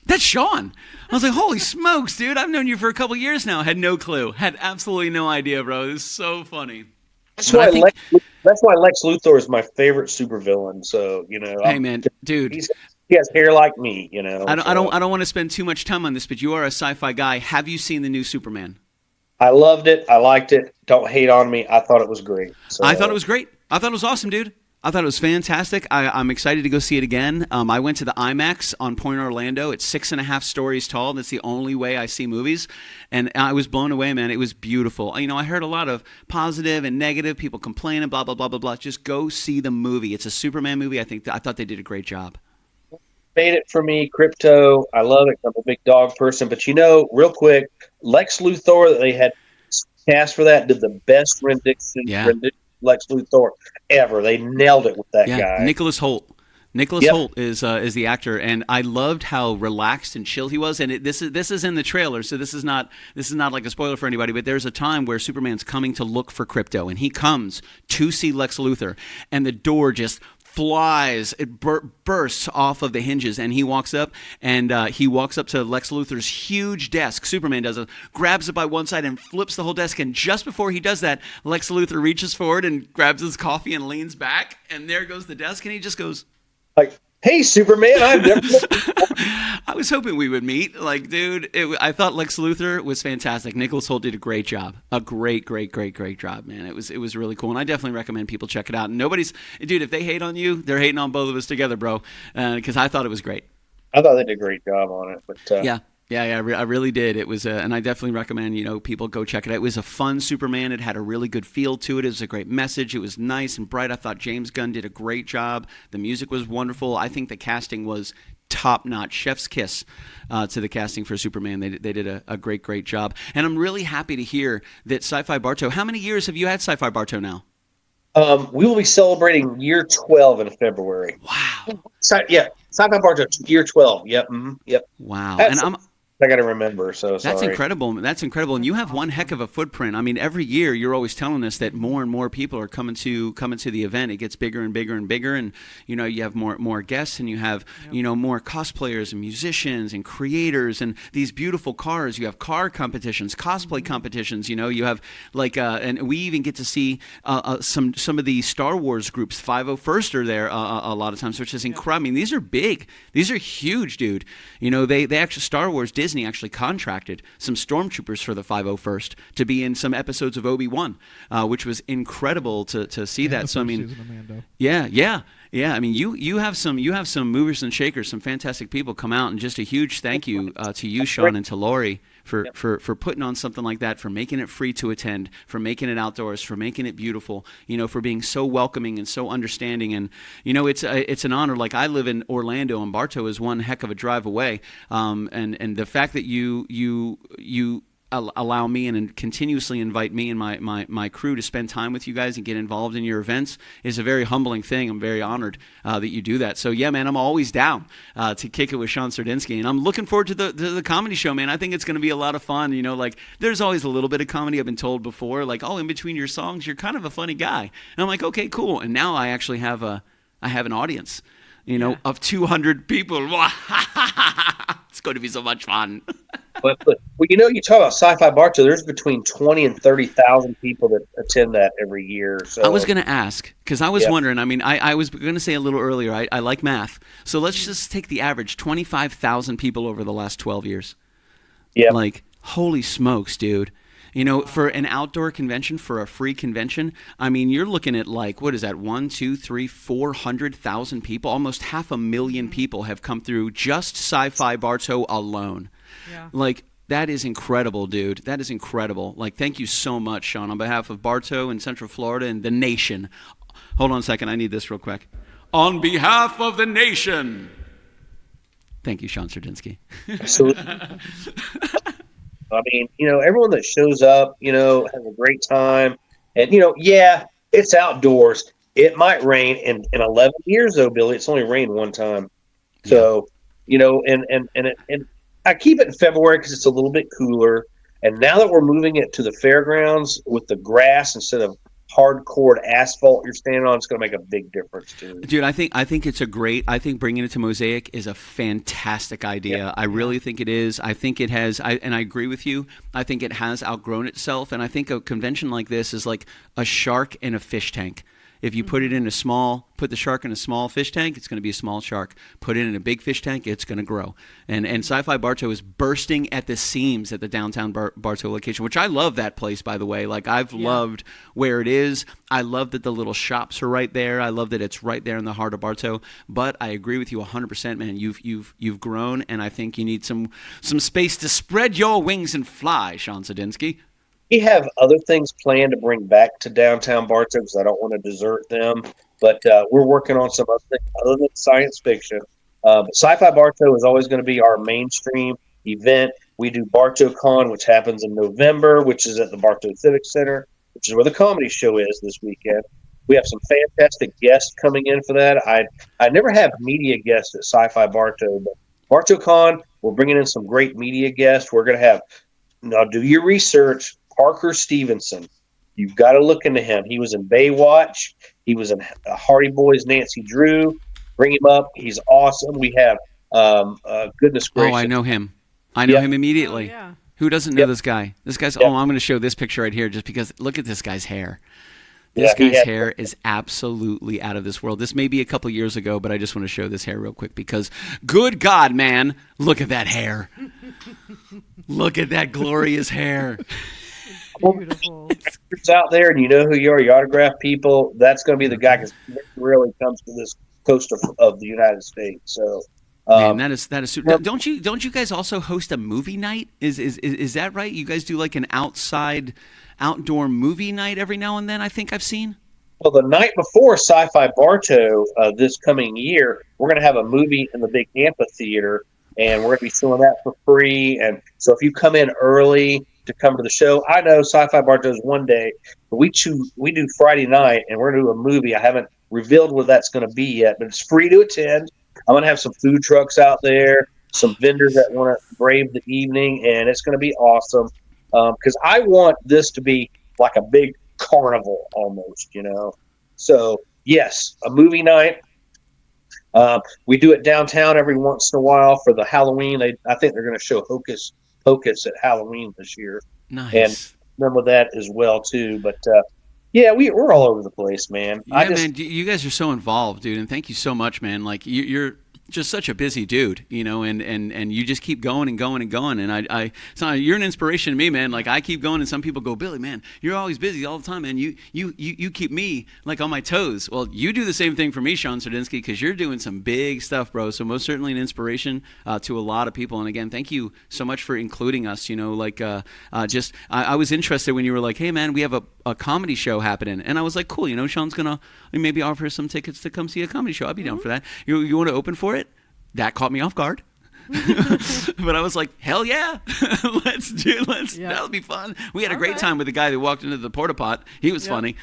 that's Sean. I was like, holy smokes, dude! I've known you for a couple years now. Had no clue. Had absolutely no idea, bro. It was so funny. That's why Lex Luthor is my favorite supervillain. So hey man, dude, he has hair like me. I don't want to spend too much time on this, but you are a sci-fi guy. Have you seen the new Superman? I loved it. I liked it. Don't hate on me. I thought it was great. So, I thought it was great. I thought it was awesome, dude. I thought it was fantastic. I'm excited to go see it again. I went to the IMAX on Point Orlando. It's 6.5 stories tall. That's the only way I see movies. And I was blown away, man. It was beautiful. I heard a lot of positive and negative, people complaining, blah, blah, blah, blah, blah. Just go see the movie. It's a Superman movie. I thought they did a great job. Made it for me, Crypto. I love it. I'm a big dog person. But real quick, Lex Luthor that they had cast for that did the best rendition Lex Luthor ever. They nailed it with that guy. Nicholas Hoult. Hoult is the actor, and I loved how relaxed and chill he was. And this is in the trailer, so this is not like a spoiler for anybody. But there's a time where Superman's coming to look for Crypto, and he comes to see Lex Luthor, and the door just flies, it bursts off of the hinges, and he walks up to Lex Luthor's huge desk. Superman does it, grabs it by one side and flips the whole desk, and just before he does that, Lex Luthor reaches forward and grabs his coffee and leans back, and there goes the desk, and he just goes like, hey, Superman, I've never I was hoping we would meet. Like, dude, I thought Lex Luthor was fantastic. Nicholas Hoult did a great job. A great job, man. It was really cool, and I definitely recommend people check it out. And dude, if they hate on you, they're hating on both of us together, bro, because I thought it was great. I thought they did a great job on it. But Yeah, I really did. It was, and I definitely recommend people go check it out. It was a fun Superman. It had a really good feel to it. It was a great message. It was nice and bright. I thought James Gunn did a great job. The music was wonderful. I think the casting was top notch. Chef's kiss to the casting for Superman. They did a great job. And I'm really happy to hear that Sci-Fi Bartow. How many years have you had Sci-Fi Bartow now? We will be celebrating year 12 in February. Wow. Sci-Fi Bartow, year 12. Yep. Mm-hmm. Yep. Wow. I got to remember. So that's incredible. That's incredible. And you have one heck of a footprint. I mean, every year you're always telling us that more and more people are coming to the event. It gets bigger and bigger and bigger. And, you have more guests, and you have, more cosplayers and musicians and creators and these beautiful cars. You have car competitions, cosplay competitions. You have and we even get to see some of the Star Wars groups. 501st are there a lot of times, which is incredible. I mean, these are big. These are huge, dude. They actually, Star Wars, Disney actually contracted some stormtroopers for the 501st to be in some episodes of Obi-Wan, which was incredible to see that. So I mean, Yeah, I mean, you have some movers and shakers, some fantastic people come out, and just a huge thank you to you, Sean, and to Lori for putting on something like that, for making it free to attend, for making it outdoors, for making it beautiful, for being so welcoming and so understanding. And it's an honor. Like, I live in Orlando, and Bartow is one heck of a drive away. And the fact that you allow me and continuously invite me and my crew to spend time with you guys and get involved in your events is a very humbling thing. I'm very honored that you do that. So yeah, man, I'm always down to kick it with Sean Sardinsky, and I'm looking forward to the comedy show, man. I think it's going to be a lot of fun. Like, there's always a little bit of comedy. I've been told before, like, oh, in between your songs, you're kind of a funny guy. And I'm like, okay, cool. And now I actually have an audience, of 200 people. It's going to be so much fun. But you talk about Sci-Fi Bartow. There's between 20 and 30,000 people that attend that every year. So I was going to ask, because I was wondering. I mean, I was going to say a little earlier, I like math. So let's just take the average: 25,000 people over the last 12 years. Yeah. Like, holy smokes, dude. For an outdoor convention, for a free convention, I mean, you're looking at, like, what is that? 1, 2, 3, 400,000 people. Almost 500,000 people have come through just Sci-Fi Bartow alone. Yeah. Like, that is incredible, dude. That is incredible. Like, thank you so much, Sean, on behalf of Bartow and Central Florida and the nation. Hold on a second. I need this real quick. On behalf of the nation. Thank you, Sean Sardinsky. Absolutely. I mean, everyone that shows up, has a great time. And, it's outdoors. It might rain. In 11 years, though, Billy, it's only rained one time. So, and I keep it in February because it's a little bit cooler. And now that we're moving it to the fairgrounds with the grass instead of hardcore asphalt you're standing on, it's going to make a big difference too. Dude, I think it's a great. I think bringing it to Mosaic is a fantastic idea. Yeah. I really think it is. I think it has. And I agree with you. I think it has outgrown itself. And I think a convention like this is like a shark in a fish tank. If you put the shark in a small fish tank, it's going to be a small shark. Put it in a big fish tank, it's going to grow. And Sci-Fi Bartow is bursting at the seams at the downtown Bartow location, which I love that place, by the way. Like, I've loved where it is. I love that the little shops are right there. I love that it's right there in the heart of Bartow. But I agree with you 100%, man. You've grown, and I think you need some space to spread your wings and fly, Sean Sardinsky. We have other things planned to bring back to downtown Bartow because I don't want to desert them. But we're working on some other things other than science fiction. But Sci-Fi Bartow is always going to be our mainstream event. We do BartowCon, which happens in November, which is at the Bartow Civic Center, which is where the comedy show is this weekend. We have some fantastic guests coming in for that. I never have media guests at Sci-Fi Bartow, but BartowCon, we're bringing in some great media guests. We're going to have, now do your research, Parker Stevenson. You've got to look into him. He was in Baywatch. He was in Hardy Boys, Nancy Drew. Bring him up. He's awesome. We have, goodness gracious. Oh, I know him. I know him immediately. Oh, yeah. Who doesn't know this guy? This guy's, I'm going to show this picture right here just because look at this guy's hair. This guy's hair is absolutely out of this world. This may be a couple years ago, but I just want to show this hair real quick because, good God, man, look at that hair. Look at that glorious hair. Beautiful. It's out there, and you know who you are. You autograph people. That's going to be the guy because he really comes to this coast of the United States. So, man, that is. Don't you guys also host a movie night? Is that right? You guys do like an outdoor movie night every now and then. I think I've seen. Well, the night before Sci-Fi Bartow this coming year, we're going to have a movie in the big amphitheater, and we're going to be showing that for free. And so, if you come in early to come to the show. I know Sci-Fi Bartow is one day, but we do Friday night, and we're going to do a movie. I haven't revealed what that's going to be yet, but it's free to attend. I'm going to have some food trucks out there, some vendors that want to brave the evening, and it's going to be awesome because I want this to be like a big carnival almost, So, yes, a movie night. We do it downtown every once in a while for the Halloween. I think they're going to show Hocus Pocus at Halloween this year. Nice. And remember that as well too. But we're all over the place, man. Yeah, man, you guys are so involved, dude, and thank you so much, man. Like you're just such a busy dude, and you just keep going and going and going. And so you're an inspiration to me, man. Like, I keep going, and some people go, Billy, man, you're always busy all the time, man. You keep me like on my toes. Well, you do the same thing for me, Sean Sardinsky, because you're doing some big stuff, bro. So most certainly an inspiration to a lot of people. And again, thank you so much for including us. I was interested when you were like, hey, man, we have a comedy show happening, and I was like, cool. Sean's gonna maybe offer some tickets to come see a comedy show. I'd be down for that. You want to open for it? That caught me off guard. But I was like, hell yeah. That'll be fun. We had a great time with the guy that walked into the porta pot. He was funny.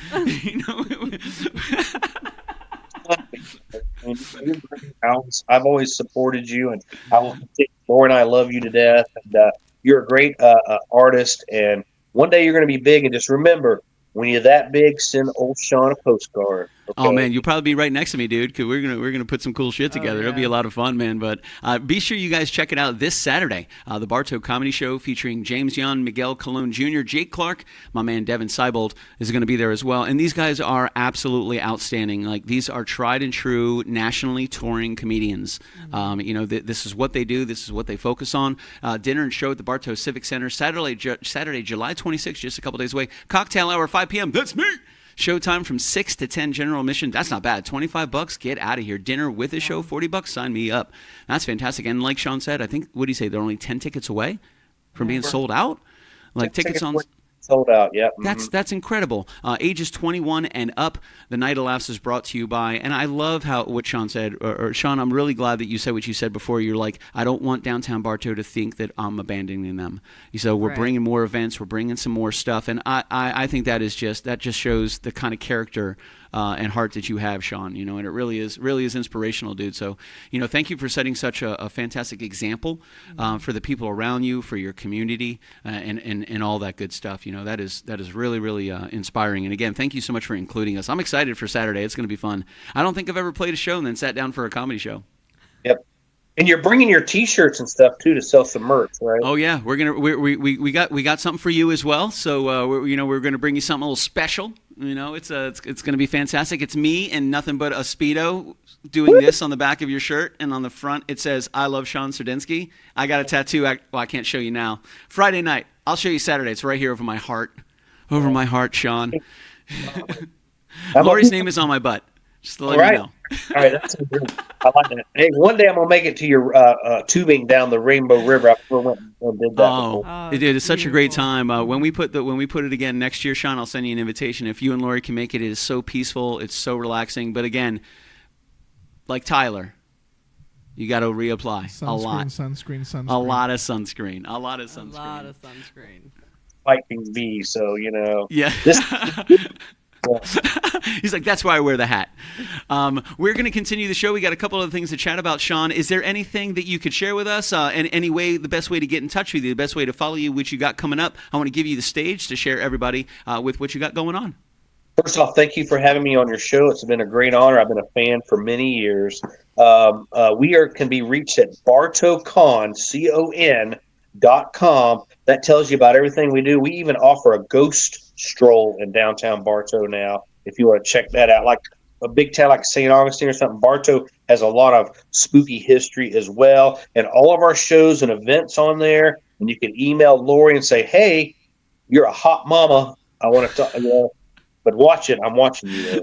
I've always supported you, and I will continue. Laura and I love you to death, and you're a great artist, and one day you're going to be big. And just remember, when you're that big, send old Sean a postcard. Okay? Oh man, you'll probably be right next to me, dude, because we're gonna put some cool shit together. It'll be a lot of fun, man. But be sure you guys check it out this Saturday. The Bartow Comedy Show featuring James Young, Miguel Colon Jr., Jake Clark, my man Devin Seibold is going to be there as well. And these guys are absolutely outstanding. Like, these are tried and true, nationally touring comedians. This is what they do. This is what they focus on. Dinner and show at the Bartow Civic Center Saturday, July 26th, just a couple days away. Cocktail hour, 5 p.m. That's me. Showtime from 6 to 10, general admission. That's not bad. $25, get out of here. Dinner with a show, $40, sign me up. That's fantastic. And like Sean said, I think, what do you say, they're only 10 tickets away from being sold out? Like, tickets on... Sold out, yeah. That's incredible. Ages 21 and up. The Night of Laughs is brought to you by, and I love what Sean said. Or Sean, I'm really glad that you said what you said before. You're like, I don't want downtown Bartow to think that I'm abandoning them. You said we're bringing more events, we're bringing some more stuff, and I think that just shows the kind of character and heart that you have, Sean. And it really is inspirational, dude. So, thank you for setting such a fantastic example for the people around you, for your community, and all that good stuff. That is really, really inspiring. And again, thank you so much for including us. I'm excited for Saturday. It's going to be fun. I don't think I've ever played a show and then sat down for a comedy show. Yep. And you're bringing your T-shirts and stuff too to sell some merch, right? Oh yeah, we got something for you as well. So we're gonna bring you something a little special. It's gonna be fantastic. It's me and nothing but a Speedo doing this on the back of your shirt, and on the front it says "I love Sean Sardinsky." I got a tattoo. I can't show you now. Friday night. I'll show you Saturday. It's right here over my heart. Over my heart, Sean. Lori's name is on my butt. Just to let you know. All right, that's good. I like that. Hey, one day I'm gonna make it to your tubing down the Rainbow River. I never went and did that before. It's such a great time. When we put it again next year, Sean, I'll send you an invitation. If you and Lori can make it, it is so peaceful. It's so relaxing. But again, like Tyler, you got to reapply a lot. Sunscreen. A lot of sunscreen. A lot of sunscreen. Fighting bee, so Yeah. He's like, that's why I wear the hat. We're going to continue the show. We got a couple of things to chat about, Sean. Is there anything that you could share with us? And any way, the best way to get in touch with you, the best way to follow you, which you got coming up? I want to give you the stage to share everybody with what you got going on. First off, thank you for having me on your show. It's been a great honor. I've been a fan for many years. We can be reached at BartowCon, CON.com. That tells you about everything we do. We even offer a ghost stroll in downtown Bartow now, if you want to check that out. Like a big town like St. Augustine or something, Bartow has a lot of spooky history as well. And all of our shows and events on there. And you can email Lori and say, hey, you're a hot mama. I want to talk, but watch it. I'm watching you.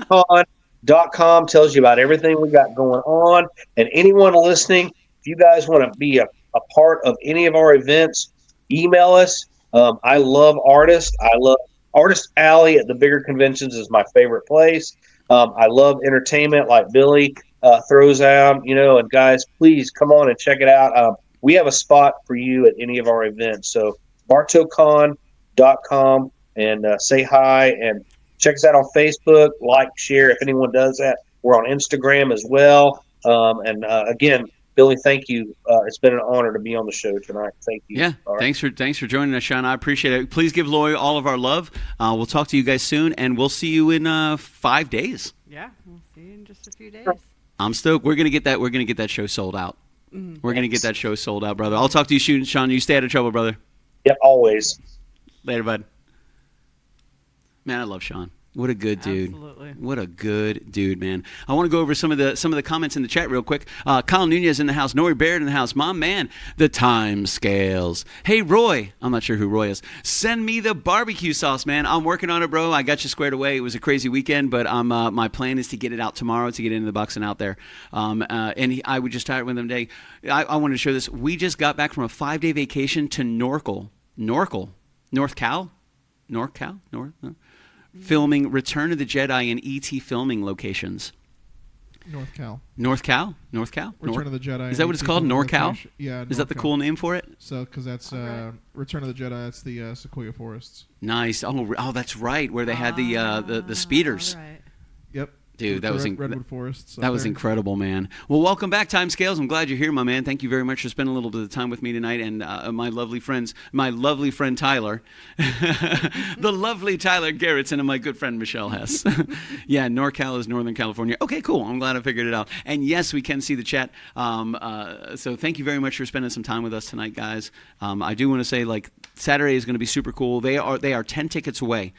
BartowCon.com tells you about everything we got going on. And anyone listening, if you guys want to be a part of any of our events, email us. I love artists. I love Artist Alley at the bigger conventions is my favorite place. I love entertainment like Billy throws out, and guys, please come on and check it out. We have a spot for you at any of our events. So BartowCon.com and say hi and check us out on Facebook, like, share if anyone does that. We're on Instagram as well. Again, Billy, thank you. It's been an honor to be on the show tonight. Thank you. Yeah, thanks for joining us, Sean. I appreciate it. Please give Lori all of our love. We'll talk to you guys soon, and we'll see you in 5 days. Yeah, we'll see you in just a few days. I'm stoked. We're gonna get that show sold out. We're gonna get that show sold out, brother. I'll talk to you soon, Sean. You stay out of trouble, brother. Yep, always. Later, bud. Man, I love Sean. What a good dude. Absolutely. What a good dude, man. I want to go over some of the comments in the chat real quick. Kyle Nunez in the house. Nori Baird in the house. My man, the time scales. Hey, Roy. I'm not sure who Roy is. Send me the barbecue sauce, man. I'm working on it, bro. I got you squared away. It was a crazy weekend, but my plan is to get it out tomorrow, to get it into the box and out there. I would just start with him today. I wanted to share this. We just got back from a 5-day vacation to North Cal? Filming Return of the Jedi and E.T. filming locations. North Cal. Return of the Jedi. Is that what it's called? NorCal? Yeah. Is that the cool name for it? So, because that's Return of the Jedi. That's the Sequoia Forests. Nice. Oh, that's right. Where they had the speeders. All right. Yep. Dude, that was Redwood Forests. That was incredible, man. Well, welcome back, Time Scales. I'm glad you're here, my man. Thank you very much for spending a little bit of time with me tonight, and my lovely friend Tyler, the lovely Tyler Garrettson, and my good friend Michelle Hess. Yeah, NorCal is Northern California. Okay, cool. I'm glad I figured it out. And yes, we can see the chat. So thank you very much for spending some time with us tonight, guys. I do want to say, Saturday is going to be super cool. They are 10 tickets away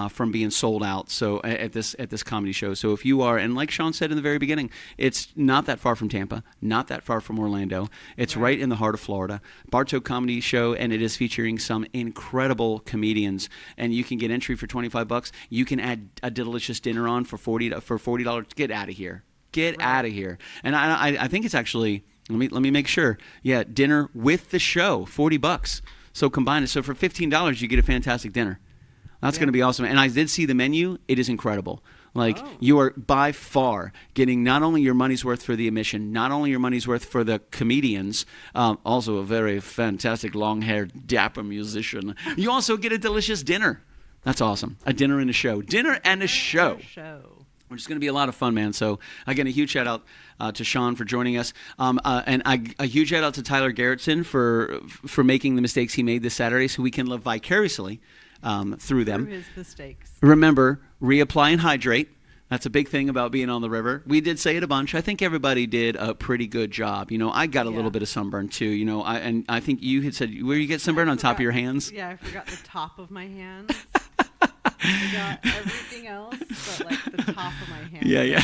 from being sold out. So at this comedy show. So if you are, and like Sean said in the very beginning, it's not that far from Tampa, not that far from Orlando. It's right in the heart of Florida. Bartow Comedy Show, and it is featuring some incredible comedians. And you can get entry for $25. You can add a delicious dinner on for $40. Get out of here. Get out of here. And I think it's actually, let me make sure. Yeah, dinner with the show, $40. So combine it. So for $15, you get a fantastic dinner. That's going to be awesome. And I did see the menu. It is incredible. You are by far getting not only your money's worth for the admission, not only your money's worth for the comedians, also a very fantastic long-haired, dapper musician. You also get a delicious dinner. That's awesome. A dinner and a show. Dinner and a show. Which is going to be a lot of fun, man. So, again, a huge shout-out to Sean for joining us. And a huge shout-out to Tyler Garrettson for making the mistakes he made this Saturday so we can live vicariously through them. Through his mistakes. Remember, reapply and hydrate. That's a big thing about being on the river. We did say it a bunch. I think everybody did a pretty good job. I got a little bit of sunburn too. I think you had said, where you get sunburn on top of your hands? Yeah, I forgot the top of my hands. I got everything else, but the top of my hands. Yeah.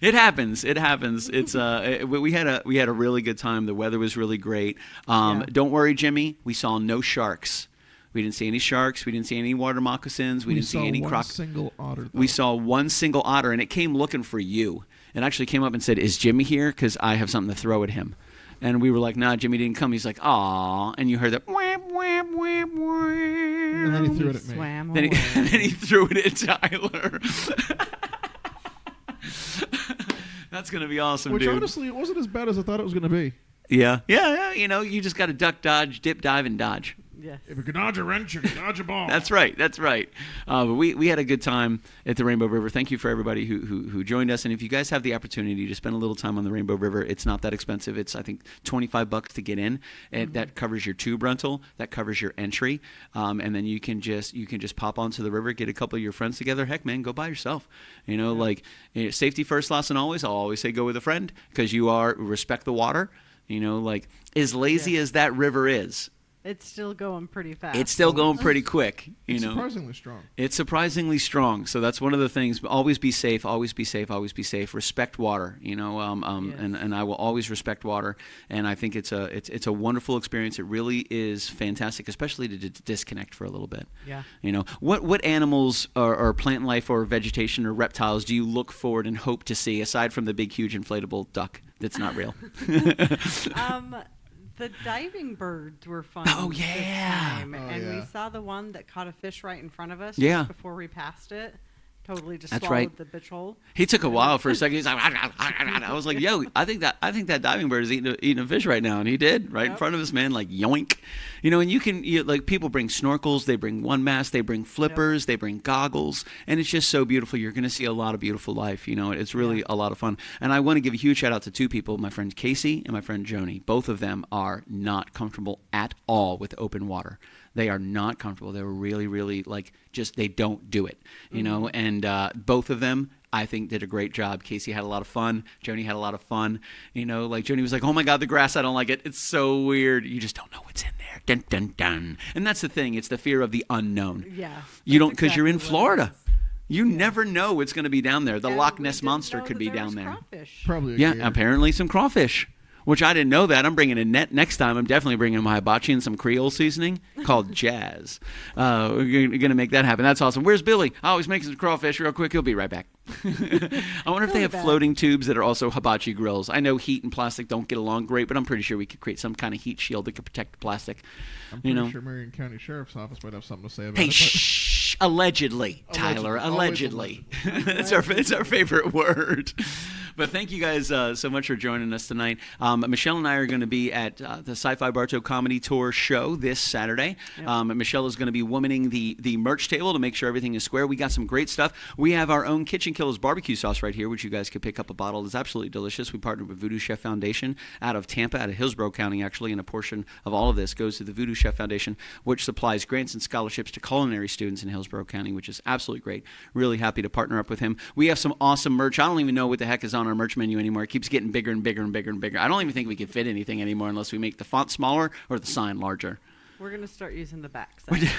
It happens. It's we had a really good time. The weather was really great. Don't worry, Jimmy. We saw no sharks. We didn't see any sharks. We didn't see any water moccasins. We didn't see any crocodiles. Single otter. We saw one single otter, and it came looking for you. It actually came up and said, "Is Jimmy here? Because I have something to throw at him." And we were like, "Nah, Jimmy didn't come." He's like, "Aw," and you heard that. Wham, wham, wham, wham. And then he threw it at me. And then he threw it at Tyler. That's gonna be awesome, Which dude. honestly, it wasn't as bad as I thought it was gonna be. Yeah. You just got to duck, dodge, dip, dive, and dodge. Yes. If you can dodge a wrench, you can dodge a ball. That's right. But we had a good time at the Rainbow River. Thank you for everybody who joined us. And if you guys have the opportunity to spend a little time on the Rainbow River, it's not that expensive. It's, I think, $25 to get in. And that covers your tube rental. That covers your entry. And then you can just pop onto the river, get a couple of your friends together. Heck, man, go by yourself. Safety first lesson always. I'll always say go with a friend because respect the water. As lazy as that river is, it's still going pretty fast. It's still going pretty quick. It's surprisingly strong. It's surprisingly strong. So that's one of the things. Always be safe. Always be safe. Always be safe. Respect water. Yes. And I will always respect water. And I think it's a wonderful experience. It really is fantastic, especially to disconnect for a little bit. Yeah. What animals or plant life or vegetation or reptiles do you look forward and hope to see aside from the big, huge inflatable duck that's not real? The diving birds were fun. Oh, yeah. We saw the one that caught a fish right in front of us just before we passed it. Totally just That's swallowed right. the bitch hole. He took a while for a second. He's like, I was like, yo, I think that diving bird is eating a fish right now, and he did right in front of us, man. Like yoink, And you can people bring snorkels, they bring one mast, they bring flippers, they bring goggles, and it's just so beautiful. You're going to see a lot of beautiful life. It's really a lot of fun. And I want to give a huge shout out to two people, my friend Casey and my friend Joni. Both of them are not comfortable at all with open water. They are not comfortable. They're really, really they don't do it, you know. And both of them, I think, did a great job. Casey had a lot of fun. Joni had a lot of fun. You know, like Joni was like, "Oh my God, the grass! I don't like it. It's so weird. You just don't know what's in there." Dun dun dun. And that's the thing. It's the fear of the unknown. Yeah. You don't, because you're in Florida. You never know what's going to be down there. The Loch Ness Monster could be down there. Crawfish. Probably. Apparently some crawfish. Which I didn't know that. I'm bringing a net next time. I'm definitely bringing my hibachi and some Creole seasoning called Jazz. We're going to make that happen. That's awesome. Where's Billy? Oh, he's making some crawfish real quick. He'll be right back. I wonder if they have floating tubes that are also hibachi grills. I know heat and plastic don't get along great, but I'm pretty sure we could create some kind of heat shield that could protect the plastic. I'm pretty sure Marion County Sheriff's Office might have something to say about it. Hey, shh. Allegedly, Tyler. Allegedly. It's our favorite word. But thank you guys so much for joining us tonight. Michelle and I are going to be at the Sci-Fi Bartow Comedy Tour show this Saturday. Yep. Michelle is going to be womaning the merch table to make sure everything is square. We got some great stuff. We have our own KitchenKillaz barbecue sauce right here, which you guys could pick up a bottle. It's absolutely delicious. We partnered with Voodoo Chef Foundation out of Tampa, out of Hillsborough County, actually, and a portion of all of this goes to the Voodoo Chef Foundation, which supplies grants and scholarships to culinary students in Hillsborough County, which is absolutely great. Really happy to partner up with him. We have some awesome merch. I don't even know what the heck is on our merch menu anymore. It keeps getting bigger and bigger and bigger and bigger. I don't even think we can fit anything anymore unless we make the font smaller or the sign larger. We're going to start using the back side.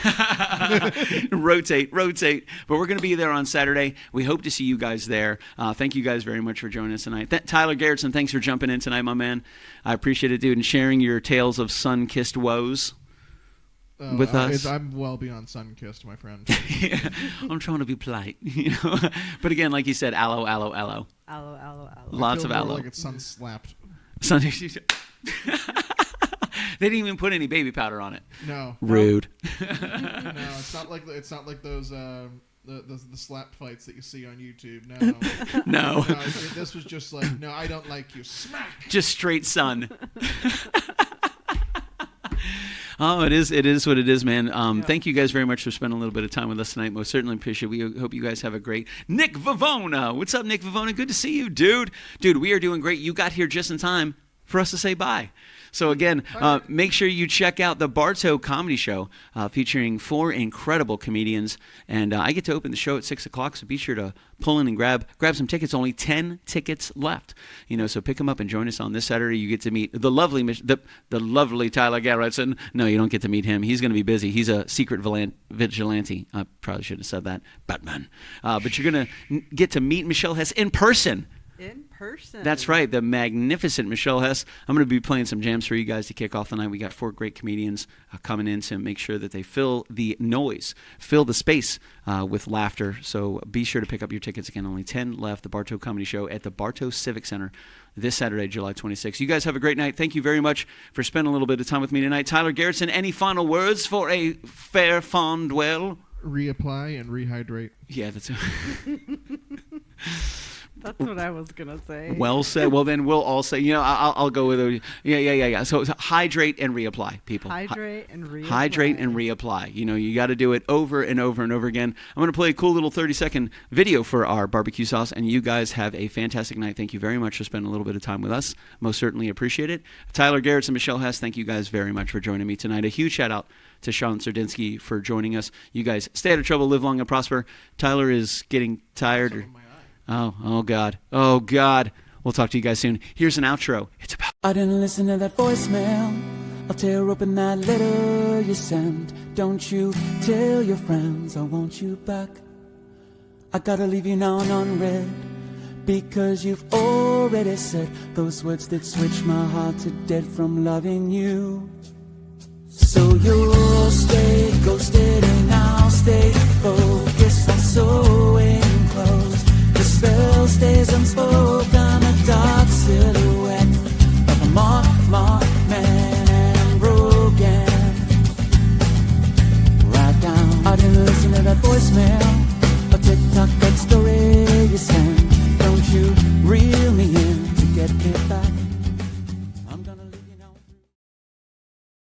rotate. But we're going to be there on Saturday. We hope to see you guys there. Thank you guys very much for joining us tonight. Tyler Garrettson, thanks for jumping in tonight, my man. I appreciate it, dude, and sharing your tales of sun-kissed woes. With us. I'm well beyond sun-kissed, my friend. Yeah, I'm trying to be polite, you know. But again, like you said, aloe. Aloe. Lots of aloe. Like it's sun-slapped. They didn't even put any baby powder on it. No. Rude. No, it's not like those the slap fights that you see on YouTube. No. No. This was just like, no, I don't like you. Smack. Just straight sun. Oh, it is what it is, man. Thank you guys very much for spending a little bit of time with us tonight. Most certainly appreciate it. We hope you guys have a great... Nick Vivona. What's up, Nick Vivona? Good to see you, dude. Dude, we are doing great. You got here just in time for us to say bye. So again, make sure you check out the Bartow Comedy Show featuring 4 incredible comedians. And I get to open the show at 6 o'clock, so be sure to pull in and grab some tickets. Only 10 tickets left. You know, so pick them up and join us on this Saturday. You get to meet the lovely Tyler Garrettson. No, you don't get to meet him. He's going to be busy. He's a secret vigilante. I probably shouldn't have said that. Batman. But you're going to get to meet Michelle Hess in person. In person. That's right, the magnificent Michelle Hess. I'm going to be playing some jams for you guys to kick off the night. We got 4 great comedians coming in to make sure that they fill the noise, fill the space with laughter. So be sure to pick up your tickets. Again, only 10 left. The Bartow Comedy Show at the Bartow Civic Center this Saturday, July 26th. You guys have a great night. Thank you very much for spending a little bit of time with me tonight. Tyler Garrettson, any final words for a fair fondwell? Reapply and rehydrate. Yeah, that's That's what I was going to say. Well said. Well, then we'll all say, I'll go with it. Yeah. So hydrate and reapply, people. Hydrate and reapply. Hydrate and reapply. You got to do it over and over and over again. I'm going to play a cool little 30-second video for our barbecue sauce, and you guys have a fantastic night. Thank you very much for spending a little bit of time with us. Most certainly appreciate it. Tyler Garrettson and Michelle Hess, thank you guys very much for joining me tonight. A huge shout-out to Sean Sardinsky for joining us. You guys stay out of trouble, live long and prosper. Tyler is getting tired. Oh, God. We'll talk to you guys soon. Here's an outro. It's about... I didn't listen to that voicemail. I'll tear open that letter you sent. Don't you tell your friends I want you back. I gotta leave you now unread, because you've already said those words that switch my heart to dead from loving you. So you'll stay ghosted and I'll stay focused on sewing clothes. The spell stays unspoken, a dark silhouette of a marked man and broken. Right down, I didn't listen to that voicemail, a TikTok, that story you sent. Don't you really